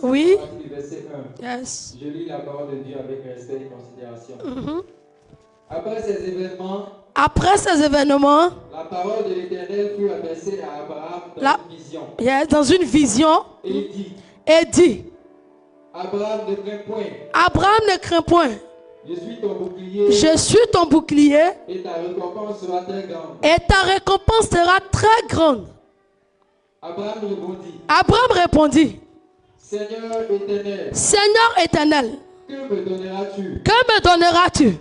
Oui. Verset 1. Yes. Je lis la parole de Dieu avec respect et considération. Après ces événements, la parole de l'Éternel fut adressée à Abraham dans une vision. Yes, dans une vision. Et dit, Abraham ne crains point. Abraham ne crains point. Je suis ton bouclier. Je suis ton bouclier. Et ta récompense sera très grande. Et ta récompense sera très grande. Abraham répondit. Seigneur éternel. Seigneur éternel. Que me donneras-tu? Que me donneras-tu?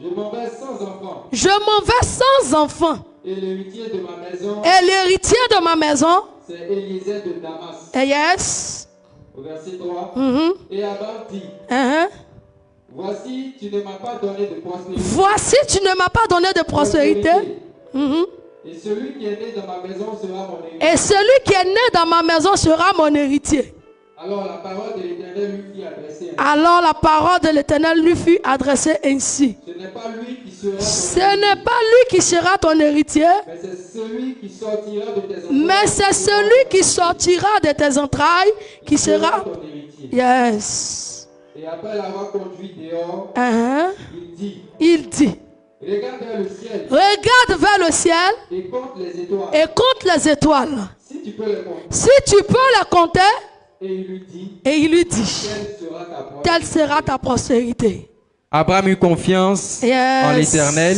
Je m'en vais sans enfant. Je m'en vais sans enfant. Et l'héritier de ma maison. Et l'héritier de ma maison. C'est Eliezer de Damas. Yes. Au verset 3. Et Abraham dit. Voici, tu ne m'as pas donné de prospérité. Voici, tu ne m'as pas donné de prospérité. Et celui qui est né dans ma maison sera mon héritier. Et celui qui est né dans ma maison sera mon héritier. Alors la parole de l'Éternel lui fut adressée ainsi. Alors la parole de l'Éternel lui fut adressée ainsi. Ce n'est pas lui qui sera ton héritier. Ce n'est pas lui qui sera ton héritier. Mais c'est celui qui sortira de tes entrailles. Mais c'est celui qui sortira de tes entrailles qui sera ton héritier. Yes. Et après l'avoir conduit dehors, il dit. Regarde vers le ciel. Regarde vers le ciel. Et compte les étoiles. Et compte les étoiles. Si tu peux les compter. Si tu peux les compter. Et il lui dit. Telle sera ta prospérité. Abraham eut confiance en l'Éternel.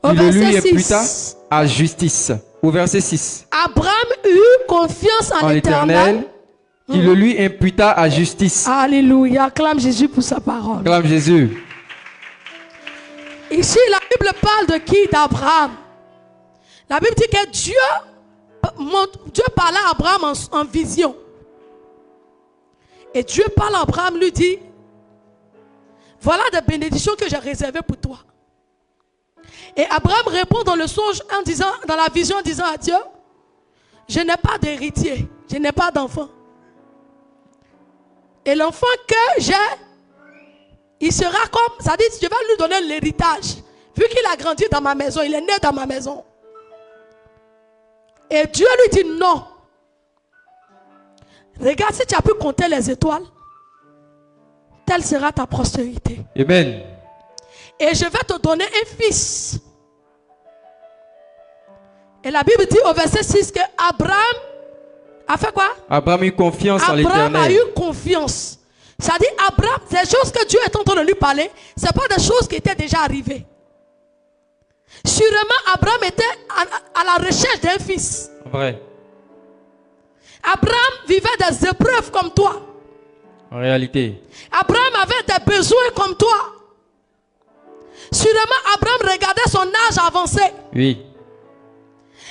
Il le lui imputa à justice. Au verset 6. Abraham eut confiance en l'Éternel. Il le lui imputa à justice. Alléluia. Acclame Jésus pour sa parole. Acclame Jésus. Ici, la Bible parle de qui? D'Abraham. La Bible dit que Dieu parlait à Abraham en vision. Et Dieu parle à Abraham, lui dit, voilà des bénédictions que j'ai réservées pour toi. Et Abraham répond dans le songe, dans la vision, en disant à Dieu, je n'ai pas d'héritier, je n'ai pas d'enfant. Et l'enfant que j'ai, il sera comme, ça dit, je vais lui donner l'héritage. Vu qu'il a grandi dans ma maison, il est né dans ma maison. Et Dieu lui dit non. Regarde, si tu as pu compter les étoiles, telle sera ta prospérité. Amen. Et je vais te donner un fils. Et la Bible dit au verset 6 que Abraham a fait quoi? Abraham a eu confiance en l'Éternel. Abraham a eu confiance. Ça dit, Abraham, ces choses que Dieu est en train de lui parler, ce n'est pas des choses qui étaient déjà arrivées. Sûrement, Abraham était à la recherche d'un fils. Vrai. Abraham vivait des épreuves comme toi. En réalité. Abraham avait des besoins comme toi. Sûrement, Abraham regardait son âge avancé. Oui.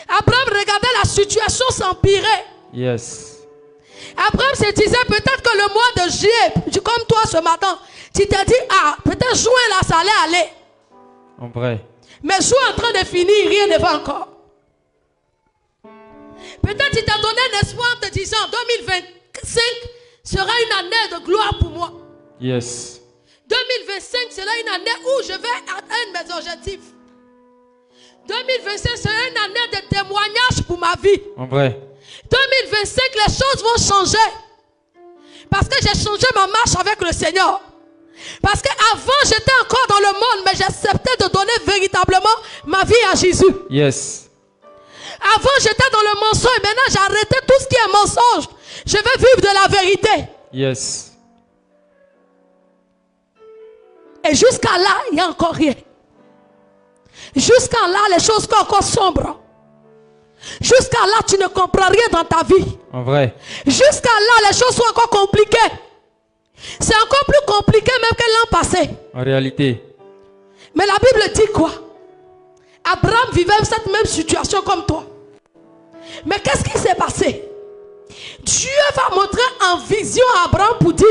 Abraham regardait la situation s'empirer. Yes. Abraham se disait peut-être que le mois de juillet, comme toi ce matin, tu t'es dit, ah, peut-être juin là, ça allait aller. En vrai. Mais juin en train de finir, rien ne va encore. Peut-être tu t'as donné un espoir en te disant, 2025 sera une année de gloire pour moi. Yes. 2025 sera une année où je vais atteindre mes objectifs. 2025 sera une année de témoignage pour ma vie. En vrai. 2025, les choses vont changer. Parce que j'ai changé ma marche avec le Seigneur. Parce qu'avant, j'étais encore dans le monde, mais j'acceptais de donner véritablement ma vie à Jésus. Yes. Avant, j'étais dans le mensonge. Maintenant, j'ai arrêté tout ce qui est mensonge. Je vais vivre de la vérité. Yes. Et jusqu'à là, il n'y a encore rien. Jusqu'à là, les choses sont encore sombres. Jusqu'à là, tu ne comprends rien dans ta vie. En vrai. Jusqu'à là, les choses sont encore compliquées. C'est encore plus compliqué même que l'an passé. En réalité. Mais la Bible dit quoi? Abraham vivait cette même situation comme toi. Mais qu'est-ce qui s'est passé? Dieu va montrer en vision à Abraham pour dire,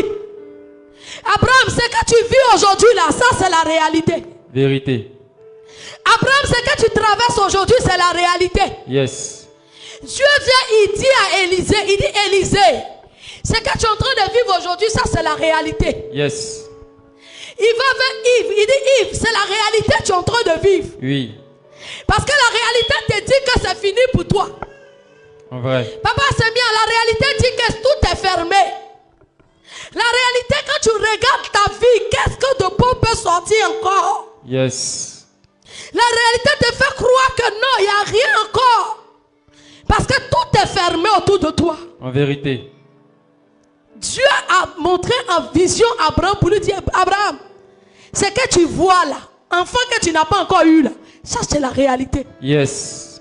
Abraham, ce que tu vis aujourd'hui là, ça c'est la réalité. Vérité. Abraham, ce que tu traverses aujourd'hui, c'est la réalité. Yes. Dieu vient, il dit à Élisée, il dit Élisée, ce que tu es en train de vivre aujourd'hui, ça c'est la réalité. Yes. Il va vers Yves, il dit Yves, c'est la réalité que tu es en train de vivre. Oui. Parce que la réalité te dit que c'est fini pour toi. En vrai. Papa Semien, la réalité dit que tout est fermé. regardes ta vie, qu'est-ce que de bon peut sortir encore? Yes. La réalité te fait croire que non, il n'y a rien encore. Parce que tout est fermé autour de toi. En vérité. Dieu a montré en vision à Abraham pour lui dire, Abraham, ce que tu vois là, enfant que tu n'as pas encore eu là, ça c'est la réalité. Yes.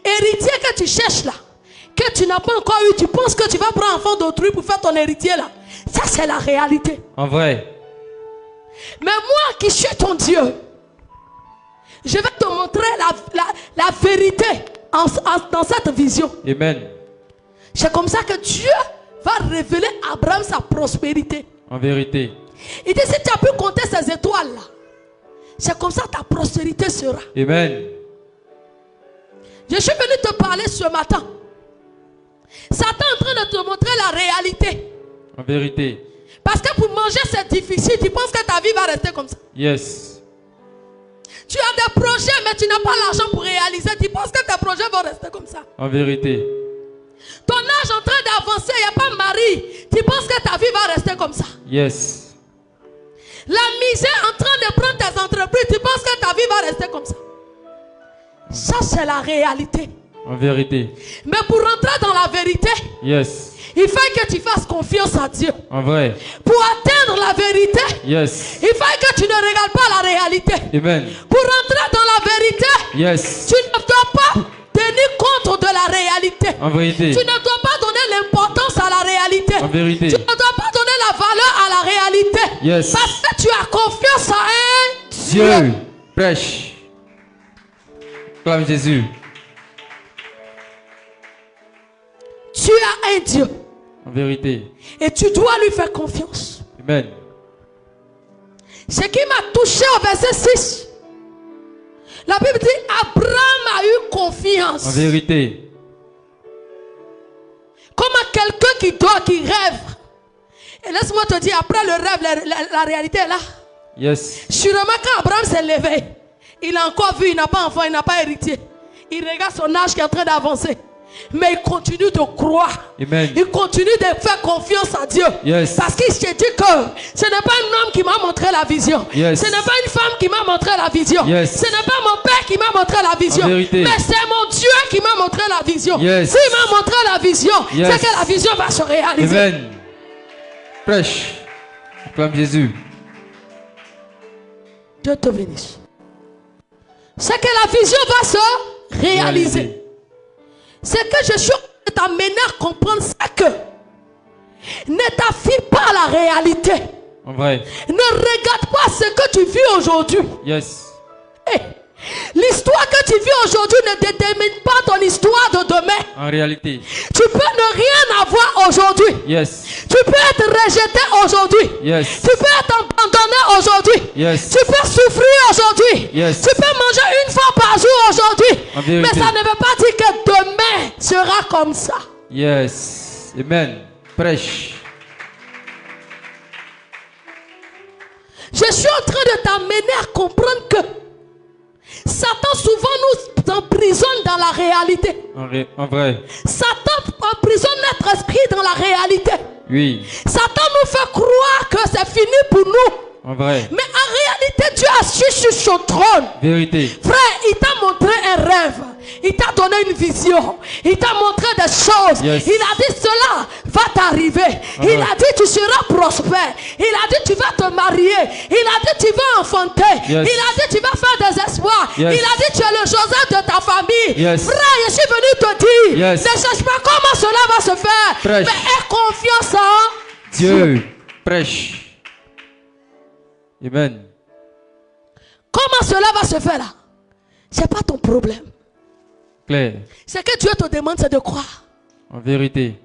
Héritier que tu cherches là, que tu n'as pas encore eu, tu penses que tu vas prendre enfant d'autrui pour faire ton héritier là, ça c'est la réalité. En vrai. Mais moi qui suis ton Dieu, je vais te montrer la vérité dans cette vision. Amen. C'est comme ça que Dieu va révéler à Abraham sa prospérité. En vérité. Il dit, si tu as pu compter ces étoiles là, c'est comme ça ta prospérité sera. Amen. Je suis venu te parler ce matin. Satan est en train de te montrer la réalité. En vérité. Parce que pour manger c'est difficile. Tu penses que ta vie va rester comme ça? Yes. Tu as des projets mais tu n'as pas l'argent pour réaliser. Tu penses que tes projets vont rester comme ça? En vérité. Ton âge est en train d'avancer, il n'y a pas de mari. Tu penses que ta vie va rester comme ça? Yes. La misère est en train de prendre tes entreprises. Tu penses que ta vie va rester comme ça? Ça c'est la réalité. En vérité. Mais pour rentrer dans la vérité, yes, il faut que tu fasses confiance à Dieu. En vrai. Pour atteindre la vérité, yes, il faut que tu ne regardes pas la réalité. Amen. Pour rentrer dans la vérité, yes, tu ne dois pas tenir compte de la réalité. En vérité. Tu ne dois pas donner l'importance à la réalité. En vérité. Tu ne dois pas donner la valeur à la réalité. Yes. Parce que tu as confiance à un Dieu. Prêche. Clame Jésus. Tu as un Dieu. En vérité. Et tu dois lui faire confiance. Amen. Ce qui m'a touché au verset 6. La Bible dit Abraham a eu confiance. En vérité. Comme quelqu'un qui dort, qui rêve. Et laisse-moi te dire, après le rêve, la réalité est là. Yes. Sûrement quand Abraham s'est levé, il a encore vu, il n'a pas enfant, il n'a pas héritier. Il regarde son âge qui est en train d'avancer. Mais il continue de croire. Amen. Il continue de faire confiance à Dieu. Yes. Parce qu'il s'est dit que ce n'est pas un homme qui m'a montré la vision. Yes. Ce n'est pas une femme qui m'a montré la vision. Yes. Ce n'est pas mon père qui m'a montré la vision. Mais c'est mon Dieu qui m'a montré la vision. Yes. S'il m'a montré la vision, yes, c'est que la vision va se réaliser. Amen. Prêche. Acclame Jésus. Dieu te bénisse. C'est que la vision va se réaliser. C'est que je suis en train de t'amener à comprendre ça que ne t'affie pas à la réalité. En vrai. Ne regarde pas ce que tu vis aujourd'hui. Yes. Hey, l'histoire que tu vis aujourd'hui ne détermine pas ton histoire de demain. En réalité. Tu peux ne rien avoir aujourd'hui. Yes. Tu peux être rejeté aujourd'hui. Yes. Tu peux être abandonné aujourd'hui. Yes. Tu peux souffrir aujourd'hui. Yes. Tu peux manger une fois par jour aujourd'hui. Mais ça ne veut pas dire que demain sera comme ça. Yes. Amen. Prêche. Je suis en train de t'amener à comprendre que Satan souvent nous emprisonne dans la réalité. En vrai. Satan emprisonne notre esprit dans la réalité. Oui. Satan nous fait croire que c'est fini pour nous. En vrai. Mais en réalité, Dieu assis sur son trône. Vérité. Frère, il t'a montré un rêve. Il t'a donné une vision. Il t'a montré des choses. Yes. Il a dit cela va t'arriver. Il a dit tu seras prospère. Il a dit tu vas te marier. Il a dit tu vas enfanter. Yes. Il a dit tu vas faire des espoirs. Yes. Il a dit tu es le Joseph de ta famille. Yes. Frère, je suis venu te dire, Yes, ne cherche pas comment cela va se faire. Prêche. Mais aie confiance en Dieu. Prêche. Amen. Comment cela va se faire là? C'est pas ton problème. Claire. Ce que Dieu te demande, c'est de croire. En vérité.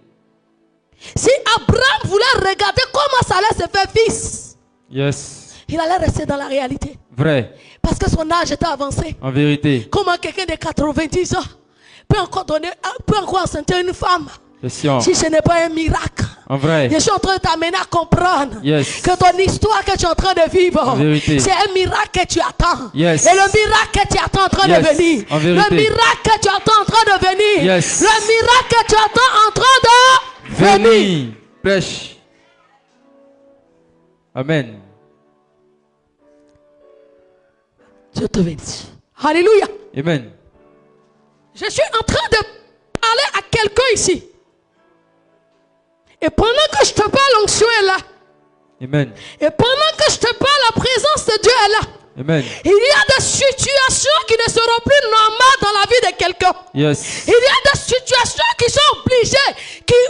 Si Abraham voulait regarder comment ça allait se faire fils, Yes. il allait rester dans la réalité. Vrai. Parce que son âge était avancé. En vérité. Comment quelqu'un de 90 ans peut encore enceinter une femme? Question. Si ce n'est pas un miracle. En vrai. Je suis en train de t'amener à comprendre, yes, que ton histoire que tu es en train de vivre, c'est un miracle que tu attends. Yes. Et le miracle que tu attends en train yes, de venir. En vérité. Le miracle que tu attends en train de venir. Yes. Le miracle que tu attends en train de venir. Prêche. Amen. Dieu te bénisse. Alléluia. Amen. Je suis en train de parler à quelqu'un ici. Et pendant que je te parle, l'onction est là. Amen. Et pendant que je te parle, la présence de Dieu est là. Amen. Il y a des situations qui ne seront plus normales dans la vie de quelqu'un. Yes. Il y a des situations qui sont obligées, qui est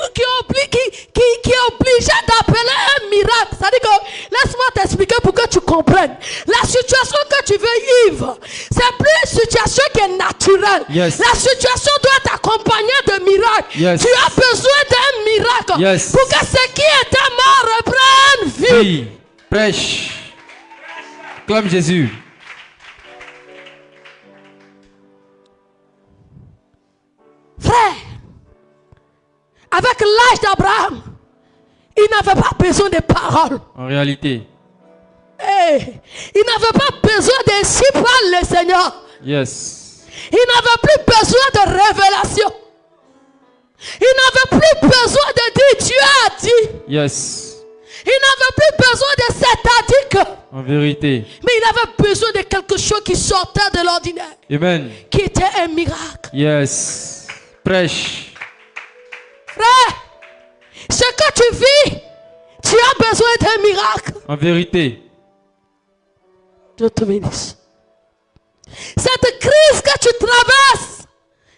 obligé d'appeler un miracle. C'est-à-dire que, laisse-moi t'expliquer pour que tu comprennes. La situation que tu veux vivre, c'est plus une situation qui est naturelle. Yes. La situation doit être accompagnée de miracles. Yes. Tu as besoin d'un miracle. Yes. Pour que ce qui était mort reprenne vie. Oui. Prêche. Comme Jésus. Frère, avec l'âge d'Abraham, il n'avait pas besoin de paroles. En réalité. Hey, il n'avait pas besoin de si parle le Seigneur. Yes. Il n'avait plus besoin de révélation. Il n'avait plus besoin de dire Dieu a dit. Yes. Il n'avait plus besoin de c'est-à-dire que. En vérité. Mais il avait besoin de quelque chose qui sortait de l'ordinaire. Amen. Qui était un miracle. Yes. Prêche. Frère, ce que tu vis, tu as besoin d'un miracle. En vérité. Dieu te bénisse. Cette crise que tu traverses,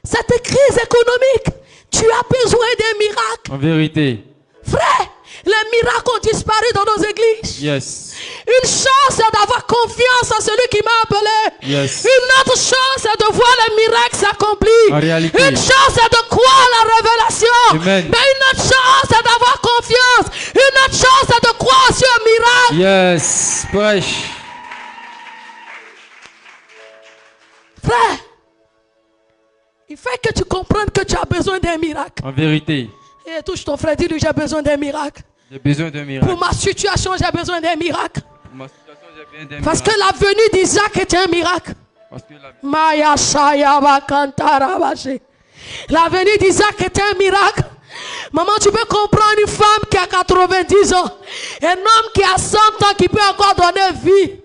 cette crise économique, tu as besoin d'un miracle. En vérité. Frère, les miracles ont disparu dans nos églises. Yes. Une chose c'est d'avoir confiance en celui qui m'a appelé. Yes. Une autre chose c'est de voir les miracles s'accomplir. En réalité. Une chose c'est de croire la révélation. Amen. Mais une autre chose c'est d'avoir confiance. Une autre chose c'est de croire sur un miracle. Yes. Prêche. Frère, il faut que tu comprennes que tu as besoin d'un miracle. En vérité. Et touche ton frère, dis-lui j'ai besoin d'un miracle. J'ai besoin d'un miracle. Pour ma situation, j'ai besoin d'un miracle. Pour ma situation, j'ai besoin d'un Parce miracle. que la venue d'Isaac était un miracle. Parce que la... Maya Shaya Bakantara Bashi. La venue d'Isaac était un miracle. Maman, tu peux comprendre une femme qui a 90 ans, un homme qui a 100 ans qui peut encore donner vie.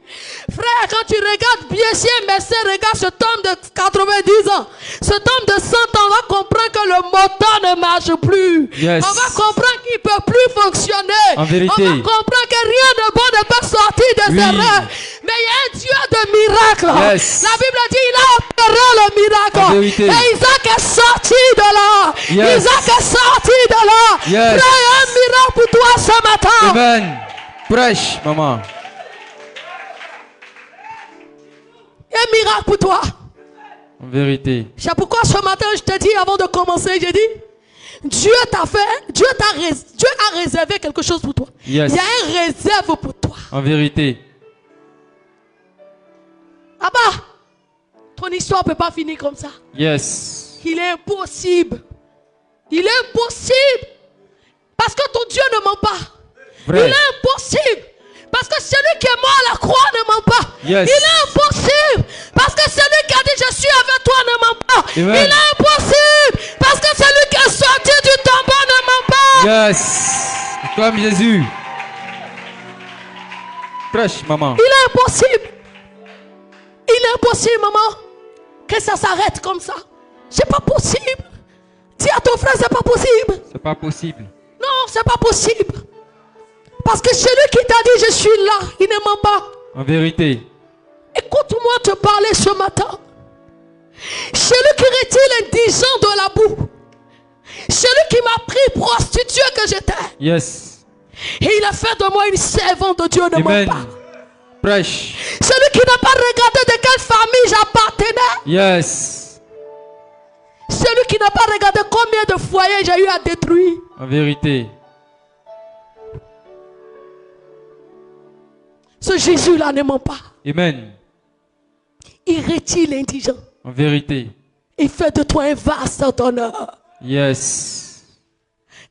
Frère, quand tu regardes bien, si un médecin regarde cet homme de 90 ans, cet homme de 100 ans, on va comprendre que le moteur ne marche plus. Yes. On va comprendre qu'il ne peut plus fonctionner. En vérité. On va comprendre que rien de bon ne peut sortir de Oui. ses rêves. Mais il y a un Dieu de miracles. Yes. La Bible dit il a opéré le miracle. En vérité. Et Isaac est sorti de là. Yes. Isaac est sorti de là. Yes. Frère, il y a un miracle pour toi ce matin. Amen. Prêche, maman. Il y a un miracle pour toi. En vérité. C'est pourquoi ce matin, je te dis, avant de commencer, j'ai dit, Dieu a réservé quelque chose pour toi. Yes. Il y a une réserve pour toi. En vérité. Abba, ton histoire ne peut pas finir comme ça. Yes. Il est impossible. Il est impossible. Parce que ton Dieu ne ment pas. Vrai. Il est impossible. Parce que celui qui est mort à la croix ne ment pas. Yes. Il est impossible. Parce que celui qui a dit je suis avec toi ne ment pas. Amen. Il est impossible. Parce que celui qui est sorti du tombeau ne ment pas. Yes. Comme Jésus. Prêche, maman. Il est impossible. Il est impossible, maman, que ça s'arrête comme ça. C'est pas possible. Dis à ton frère, c'est pas possible. C'est pas possible. Non, c'est pas possible. Parce que celui qui t'a dit je suis là, il ne ment pas. En vérité. Écoute-moi te parler ce matin. Celui qui retire l'indigent de la boue. Celui qui m'a pris prostituée que j'étais. Yes. Et il a fait de moi une servante de Dieu, ne Amen. ment pas. Prêche. Celui qui n'a pas regardé de quelle famille j'appartenais. Yes. Celui qui n'a pas regardé combien de foyers j'ai eu à détruire. En vérité. Ce Jésus-là ne ment pas. Amen. Il retire l'indigent. En vérité. Il fait de toi un vaste honneur. Yes.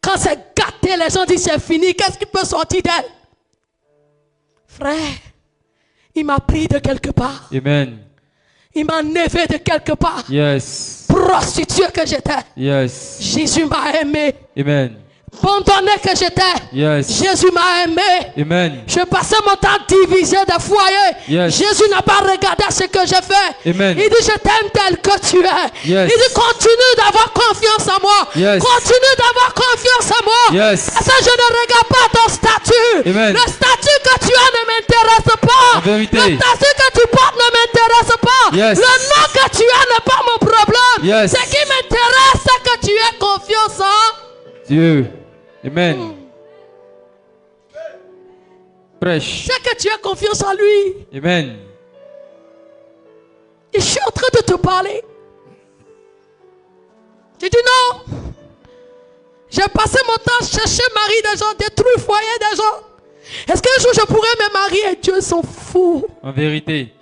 Quand c'est gâté, les gens disent c'est fini. Qu'est-ce qui peut sortir d'elle? Frère, il m'a pris de quelque part. Amen. Il m'a enlevé de quelque part. Yes. Prostituée que j'étais. Yes. Jésus m'a aimé. Amen. abandonné que j'étais, Jésus m'a aimé. Amen. Je passais mon temps divisé des foyers. Jésus n'a pas regardé ce que j'ai fait. Amen. Il dit je t'aime tel que tu es. Il dit continue d'avoir confiance en moi. Continue d'avoir confiance en moi. Parce que je ne regarde pas ton statut. Amen. Le statut que tu as ne m'intéresse pas. Le statut que tu portes ne m'intéresse pas. Le nom que tu as n'est pas mon problème. Ce qui m'intéresse, c'est que tu aies confiance en Dieu. Amen. Prêche. C'est que tu as confiance en lui. Amen. Et je suis en train de te parler. Tu dis non. J'ai passé mon temps à chercher mari des gens, détruire le foyer des gens. Est-ce qu'un jour je pourrais me marier et Dieu s'en fout? En vérité.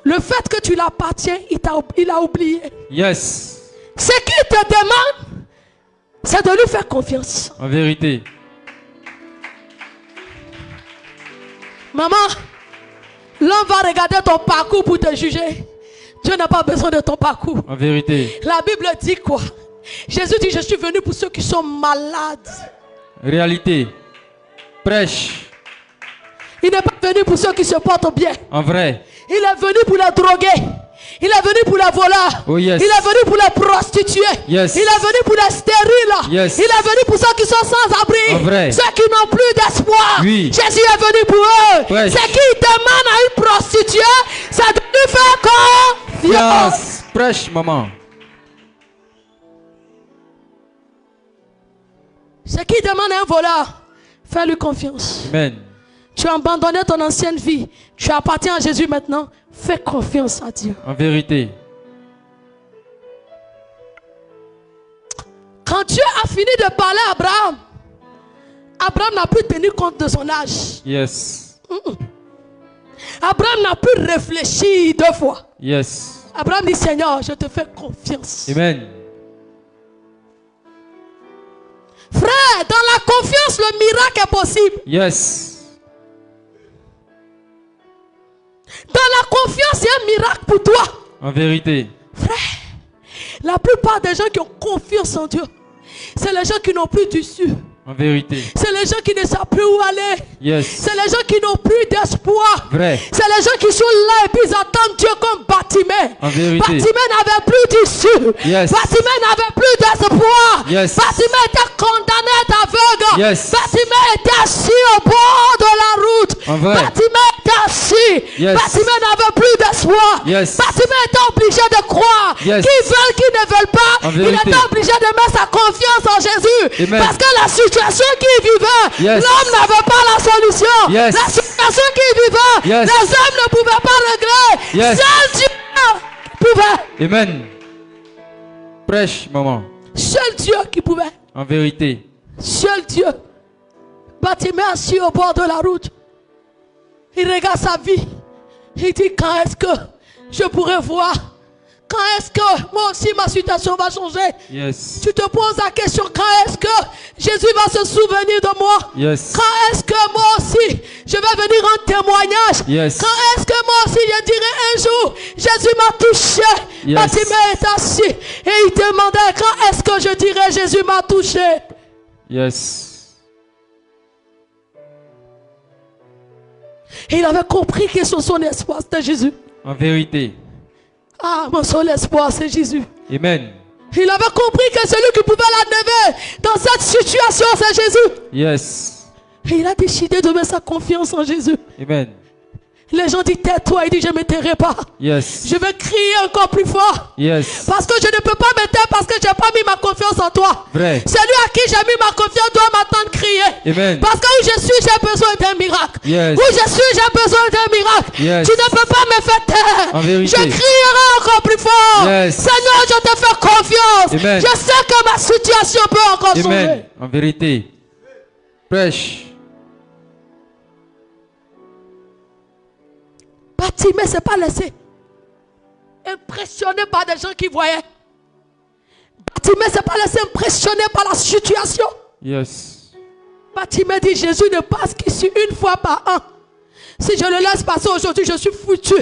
Le fait que tu l'appartiens, il a oublié. Yes. Ce qu'il te demande, c'est de lui faire confiance. En vérité. Maman, l'homme va regarder ton parcours pour te juger. Dieu n'a pas besoin de ton parcours. En vérité. La Bible dit quoi? Jésus dit, je suis venu pour ceux qui sont malades. Réalité. Prêche. Il n'est pas venu pour ceux qui se portent bien. En vrai. Il est venu pour les drogués. Il est venu pour les voleurs. Oh yes. Il est venu pour les prostituées. Yes. Il est venu pour les stériles. Yes. Il est venu pour ceux qui sont sans abri. En vrai. Ceux qui n'ont plus d'espoir. Oui. Jésus est venu pour eux. Prêche. Ce qu'il demande à une prostituée, c'est de lui faire confiance. Prêche, maman. Ce qu'il demande à un voleur, fais-lui confiance. Amen. Tu as abandonné ton ancienne vie. Tu appartiens à Jésus maintenant. Fais confiance à Dieu. En vérité. Quand Dieu a fini de parler à Abraham, Abraham n'a plus tenu compte de son âge. Yes. Abraham n'a plus réfléchi 2 fois. Yes. Abraham dit, Seigneur, je te fais confiance. Amen. Frère, dans la confiance, le miracle est possible. Yes. Dans la confiance, il y a un miracle pour toi. En vérité. Frère, la plupart des gens qui ont confiance en Dieu, c'est les gens qui n'ont plus d'issue. En vérité. C'est les gens qui ne savent plus où aller. Yes. C'est les gens qui n'ont plus d'espoir. Vrai. C'est les gens qui sont là et puis ils attendent Dieu comme Bartimée. En vérité. Bartimée n'avait plus d'issue. Yes. Bartimée n'avait plus d'espoir. Yes. Bartimée était condamné à être aveugle. Yes. Bartimée était assis au bord de la route. En vrai. Bartimée était assis. Yes. Bartimée n'avait plus d'espoir. Yes. Bartimée était obligé de croire. Yes. Qui veulent, qui ne veulent pas. En Il vérité. était obligé de mettre sa confiance en Jésus. Amen. Parce que la situation qu'il vivait, Yes. l'homme n'avait pas la solution. Yes. La situation qu'il vivait, Yes. les hommes ne pouvaient pas régler. Yes. Seul Dieu pouvait. Amen. Prêche, maman. Seul Dieu qui pouvait. En vérité. Seul Dieu. Bartimée assis au bord de la route. Il regarde sa vie. Il dit, quand est-ce que je pourrai voir? Quand est-ce que moi aussi ma situation va changer? Yes. Tu te poses la question, quand est-ce que Jésus va se souvenir de moi? Yes. Quand est-ce que moi aussi je vais venir en témoignage? Yes. Quand est-ce que moi aussi je dirai un jour, Jésus m'a touché? Yes. Bartimée est assis et il demandait, quand est-ce que je dirai, Jésus m'a touché? Yes. Et il avait compris que son espoir c'était Jésus. En vérité. Ah, mon seul espoir c'est Jésus. Amen. Il avait compris que celui qui pouvait l'enlever dans cette situation c'est Jésus. Yes. Et il a décidé de mettre sa confiance en Jésus. Amen. Les gens disent tais-toi, il dit je ne me tairai pas. Yes. Je vais crier encore plus fort. Yes. Parce que je ne peux pas me taire parce que je n'ai pas mis ma confiance en toi. Vrai. Celui à qui j'ai mis ma confiance doit m'entendre crier. Amen. Parce que où je suis, j'ai besoin d'un miracle. Yes. Où je suis, j'ai besoin d'un miracle. Yes. Tu ne peux pas me faire taire. En vérité. Je crierai encore plus fort. Yes. Seigneur, je te fais confiance. Amen. Je sais que ma situation peut encore Amen. changer. En vérité. Prêche. Bartimée ne s'est pas laissé impressionné par des gens qui voyaient. Bartimée ne s'est pas laissé impressionné par la situation. Yes. Bartimée dit, Jésus ne passe qu'ici une fois par an. Si je le laisse passer aujourd'hui, je suis foutu.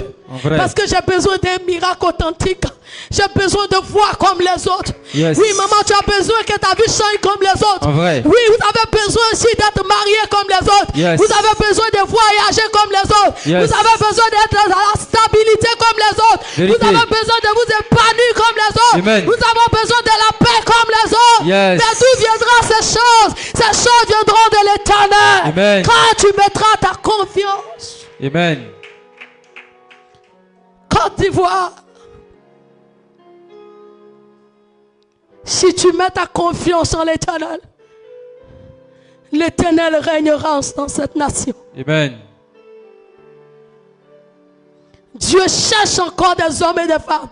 Parce que j'ai besoin d'un miracle authentique. J'ai besoin de voir comme les autres. Yes. Oui, maman, tu as besoin que ta vie change comme les autres. Oui, vous avez besoin aussi d'être marié comme les autres. Yes. Vous avez besoin de voyager comme les autres. Yes. Vous avez besoin d'être dans la stabilité comme les autres. Vérité. Vous avez besoin de vous épanouir comme les autres. Amen. Nous avons besoin de la paix comme les autres. Yes. Mais d'où viendront ces choses? Ces choses viendront de l'Éternel. Amen. Quand tu mettras ta confiance. Amen. Côte d'Ivoire. Si tu mets ta confiance en l'Éternel, l'Éternel régnera dans cette nation. Amen. Dieu cherche encore des hommes et des femmes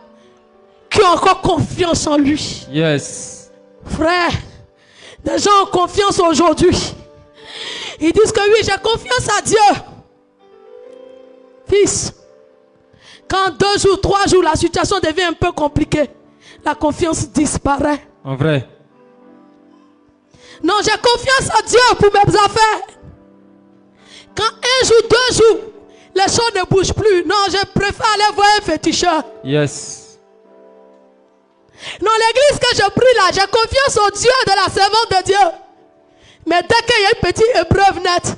qui ont encore confiance en lui. Yes. Frère, des gens ont confiance aujourd'hui. Ils disent que oui, j'ai confiance à Dieu. Fils, quand 2 jours, 3 jours, la situation devient un peu compliquée, la confiance disparaît. En vrai. Non, j'ai confiance en Dieu pour mes affaires. Quand 1 jour, 2 jours, les choses ne bougent plus. Non, je préfère aller voir un féticheur. Yes. Non, l'église que je prie là, j'ai confiance au Dieu de la servante de Dieu. Mais dès qu'il y a une petite épreuve nette,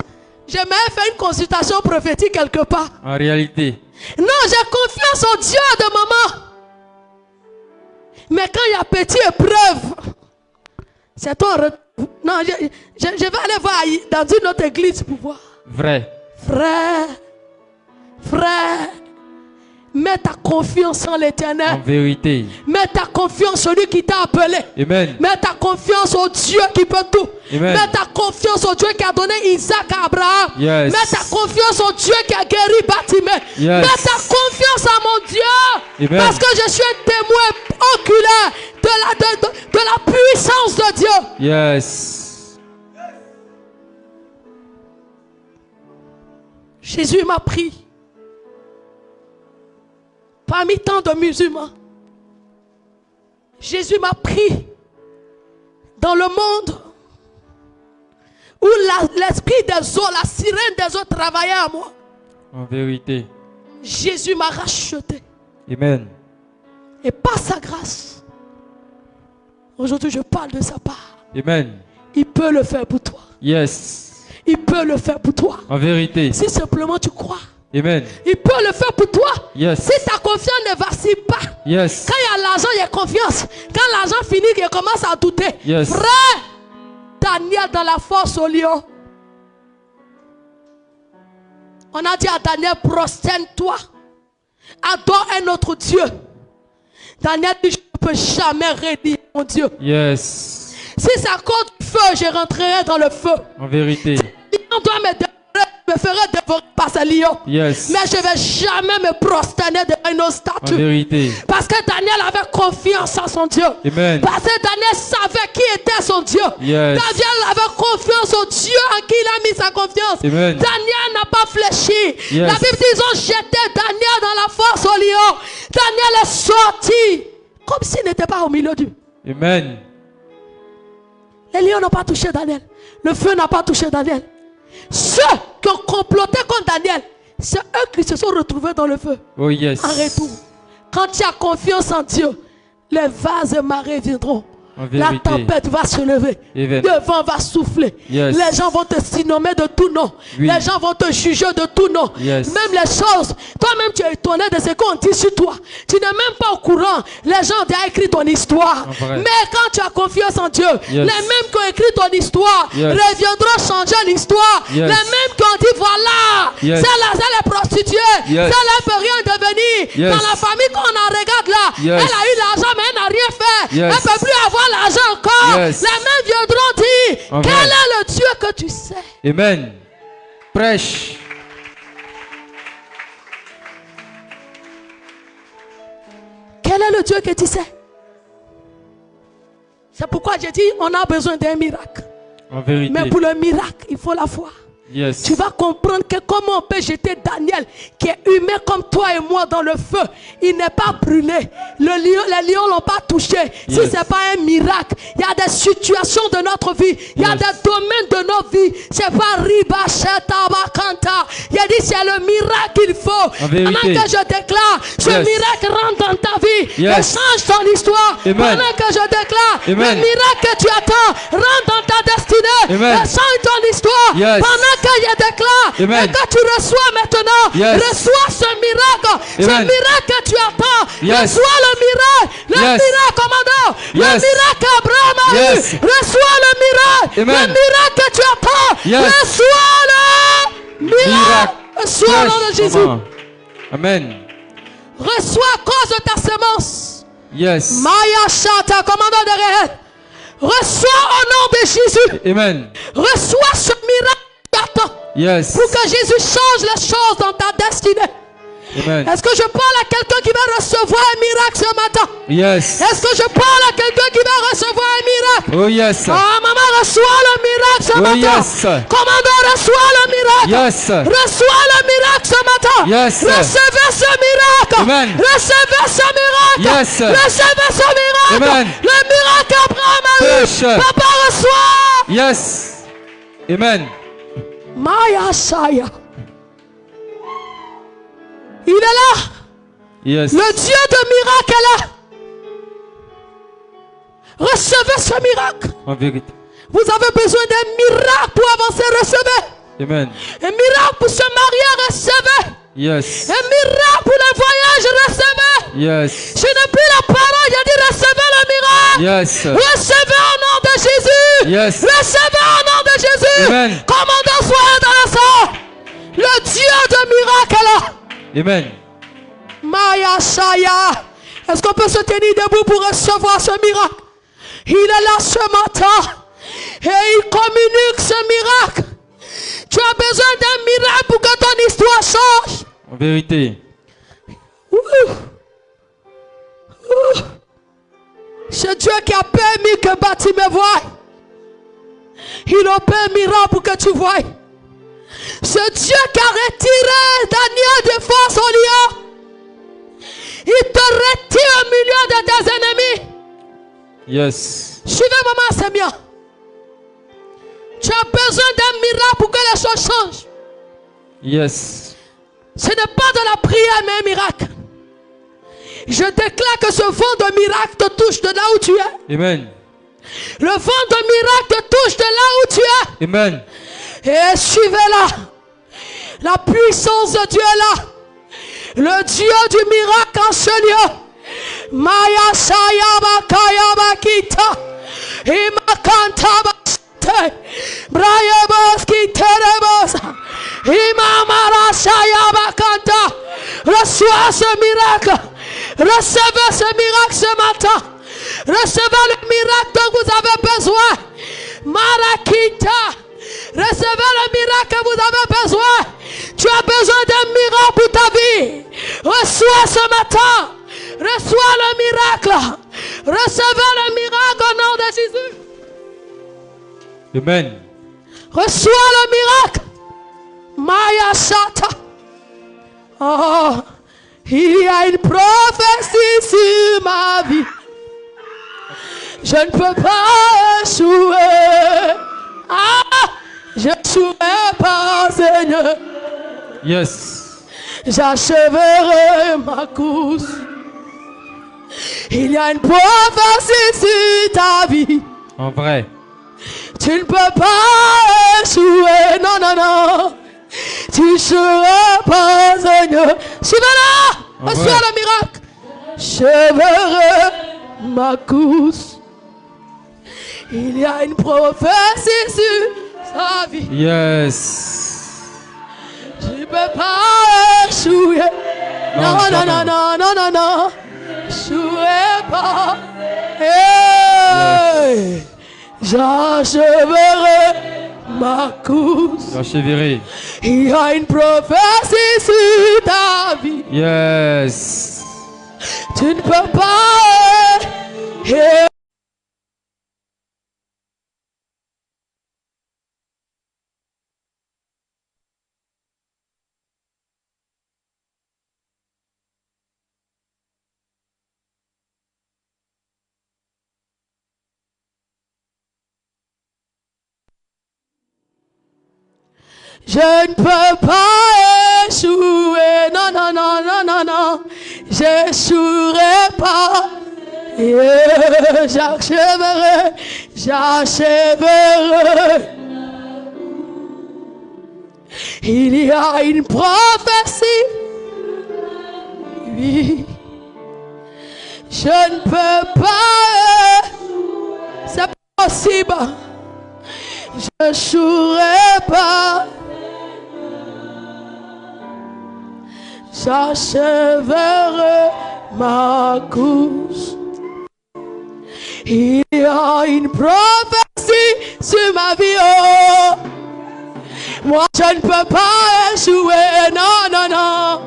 j'aimerais faire une consultation prophétique quelque part. En réalité. Non, j'ai confiance au Dieu de maman. Mais quand il y a petite épreuve, c'est ton retour. Non, je vais aller voir dans une autre église pour voir. Vrai. Frère, mets ta confiance en l'Éternel. En vérité. Mets ta confiance en celui qui t'a appelé. Amen. Mets ta confiance au Dieu qui peut tout. Amen. Mets ta confiance au Dieu qui a donné Isaac à Abraham. Yes. Mets ta confiance au Dieu qui a guéri Bartimée. Yes. Mets ta confiance à mon Dieu. Amen. Parce que je suis un témoin oculaire de la puissance de Dieu. Yes. Jésus m'a pris parmi tant de musulmans. Jésus m'a pris dans le monde où l'esprit des eaux, la sirène des eaux travaillait à moi. En vérité. Jésus m'a racheté. Amen. Et par sa grâce, aujourd'hui je parle de sa part. Amen. Il peut le faire pour toi. Yes. Il peut le faire pour toi. En vérité. Si simplement tu crois. Amen. Il peut le faire pour toi. Yes. Si ta confiance ne vacille pas. Yes. Quand il y a l'argent, il y a confiance. Quand l'argent finit, il commence à douter. Yes. Frère, Daniel dans la force au lion. On a dit à Daniel, prosterne-toi. Adore un autre Dieu. Daniel dit, je ne peux jamais réunir mon Dieu. Yes. Si ça compte du feu, je rentrerai dans le feu. En vérité. On doit me ferait dévorer par ce lion. Yes. Mais je ne vais jamais me prosterner devant une autre statue. En vérité. Parce que Daniel avait confiance en son Dieu. Amen. Parce que Daniel savait qui était son Dieu. Yes. Daniel avait confiance au Dieu en qui il a mis sa confiance. Amen. Daniel n'a pas fléchi. Yes. La Bible dit ils ont jeté Daniel dans la force au lion. Daniel est sorti comme s'il n'était pas au milieu du. Amen. Les lions n'ont pas touché Daniel. Le feu n'a pas touché Daniel. Ceux qui ont comploté contre Daniel, c'est eux qui se sont retrouvés dans le feu. Oh yes. En retour, quand tu as confiance en Dieu, les vases et marées viendront. La tempête va se lever. Le vent va souffler. Yes. Les gens vont te surnommer de tout nom. Oui. Les gens vont te juger de tout nom. Yes. Même les choses. Toi-même, tu es étonné de ce qu'on dit sur toi. Tu n'es même pas au courant. Les gens ont déjà écrit ton histoire. Mais quand tu as confiance en Dieu, yes. les mêmes qui ont écrit ton histoire yes. reviendront changer l'histoire. Yes. Les mêmes qui ont dit voilà, yes. celle-là, elle est prostituée. Yes. Celle-là ne peut rien devenir. Yes. Dans la famille qu'on en regarde là, yes. elle a eu l'argent mais elle n'a rien fait. Yes. Elle ne peut plus avoir l'argent encore. Yes. Les mêmes viendront dire quel est le Dieu que tu sais. Amen. Prêche. Quel est le Dieu que tu sais? C'est pourquoi j'ai dit on a besoin d'un miracle. En vérité. Mais pour le miracle, il faut la foi. Yes. Tu vas comprendre que comment on peut jeter Daniel, qui est humain comme toi et moi, dans le feu. Il n'est pas brûlé. Les lions ne l'ont pas touché. Si ce n'est pas un miracle, il y a des situations de notre vie. Il y a des domaines de notre vie. C'est pas riba, cheta, bakanta. Il a dit c'est le miracle qu'il faut. Pendant que je déclare, ce miracle rentre dans ta vie. Et change ton histoire. Pendant que je déclare, le miracle que tu attends rentre dans ta destinée. Et change ton histoire. Pendant que je déclare et que tu reçois maintenant, reçois ce miracle, ce miracle que tu attends, reçois le miracle, commandant, le miracle qu'Abraham a eu, reçois le miracle que tu attends, reçois le miracle, reçois le nom de Jésus. Amen. Reçois à cause de ta semence. Yes. Maya Shata, commandant de Réel. Reçois au nom de Jésus. Amen. Reçois ce miracle. Yes. Pour que Jésus change les choses dans ta destinée. Est-ce que je parle à quelqu'un qui va recevoir un miracle ce matin? Yes. Est-ce que je parle à quelqu'un qui va recevoir un miracle? Oh yes. Ah, maman, reçois le miracle ce matin. Yes. Commandant, reçois le miracle. Yes. Reçois le miracle ce matin. Yes. Recevez ce miracle. Amen. Recevez ce miracle. Yes. Recevez ce miracle. Amen. Le miracle qu'Abraham a eu. Papa, reçois. Yes. Amen. Maya Shaya. Il est là. Yes. Le Dieu de miracle est là. Recevez ce miracle. En vérité. Vous avez besoin d'un miracle pour avancer, recevez. Amen. Un miracle pour se marier, recevez. Yes. Un miracle pour le voyage, recevez. Yes. Je n'ai plus la parole, j'ai dit recevez le miracle. Yes. Recevez au nom de Jésus. Yes. Recevez au nom de Jésus. Amen. Commandant, soyez dans le sang. Le Dieu de miracle est là. Amen. Maya Shaya. Est-ce qu'on peut se tenir debout pour recevoir ce miracle? Il est là ce matin. Et il communique ce miracle. Tu as besoin d'un miracle pour que ton histoire change. En vérité. C'est Dieu qui a permis que Bartimée voie. Il a opère un miracle pour que tu voies. C'est Dieu qui a retiré Daniel de force au lion. Il te retire au milieu de tes ennemis. Yes. Suivez maman, c'est bien. Tu as besoin d'un miracle pour que les choses changent. Yes. Ce n'est pas de la prière, mais un miracle. Je déclare que ce vent de miracle te touche de là où tu es. Amen. Le vent de miracle te touche de là où tu es. Amen. Et suivez-la. La puissance de Dieu est là. Le Dieu du miracle en ce lieu. Maya Sayaba Kayaba Kita. Imakanta Baste. Brayabos Kiterebos. Imamara Sayaba Kanta. Reçois ce miracle. Recevez ce miracle ce matin. Recevez le miracle dont vous avez besoin. Marakita. Recevez le miracle que vous avez besoin. Tu as besoin d'un miracle pour ta vie. Reçois ce matin. Reçois le miracle. Recevez le miracle au nom de Jésus. Amen. Reçois le miracle. Maya Shata. Oh, il y a une prophétie sur ma vie. Je ne peux pas échouer. Ah, je n'échouerai pas, Seigneur. Yes. J'achèverai ma course. Il y a une prophétie sur ta vie. En vrai. Tu ne peux pas échouer. Non, non, non. Tu ne seras pas, Seigneur. Suivez-la. Reçois le miracle. J'achèverai ma course. Il y a une prophétie sur sa vie. Yes. Tu ne peux pas échouer. Non, non, non, non, non, non, non. Échouer pas. Hey. J'achèverai ma course. J'achèverai. Il y a une prophétie sur ta vie. Yes. Tu ne peux pas. Je ne peux pas échouer. Non, non, non, non, non, non. J'échouerai pas. J'achèverai. J'achèverai. Il y a une prophétie. Oui. Je ne peux pas. C'est pas possible. Je n'échouerai pas. J'achèverai ma course. Il y a une prophétie sur ma vie. Oh. Moi je ne peux pas échouer. Non, non, non.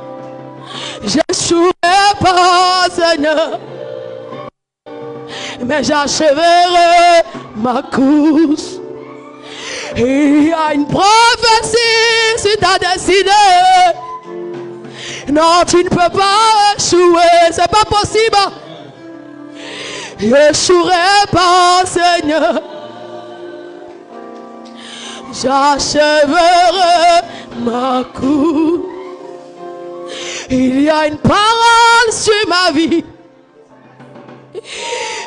Je n'échouerai pas, Seigneur. Mais j'achèverai ma course. Il y a une prophétie si tu as décidé. Non, tu ne peux pas échouer. C'est pas possible. Je n'échouerai pas, Seigneur. J'achèverai ma course. Il y a une parole sur ma vie.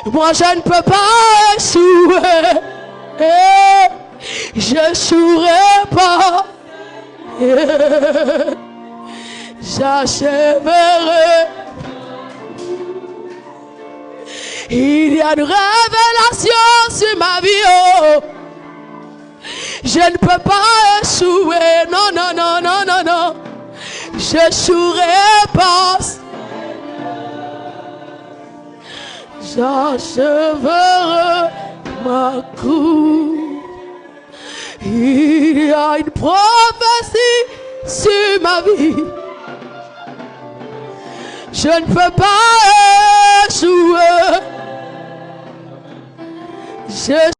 Moi je ne peux pas échouer. Je n'échouerai pas. J'achèverai. Il y a une révélation sur ma vie. Oh. Je ne peux pas échouer. Non, non, non, non, non, non. Je n'échouerai pas. J'achèverai ma course. Il y a une prophétie sur ma vie. Je ne peux pas échouer. Je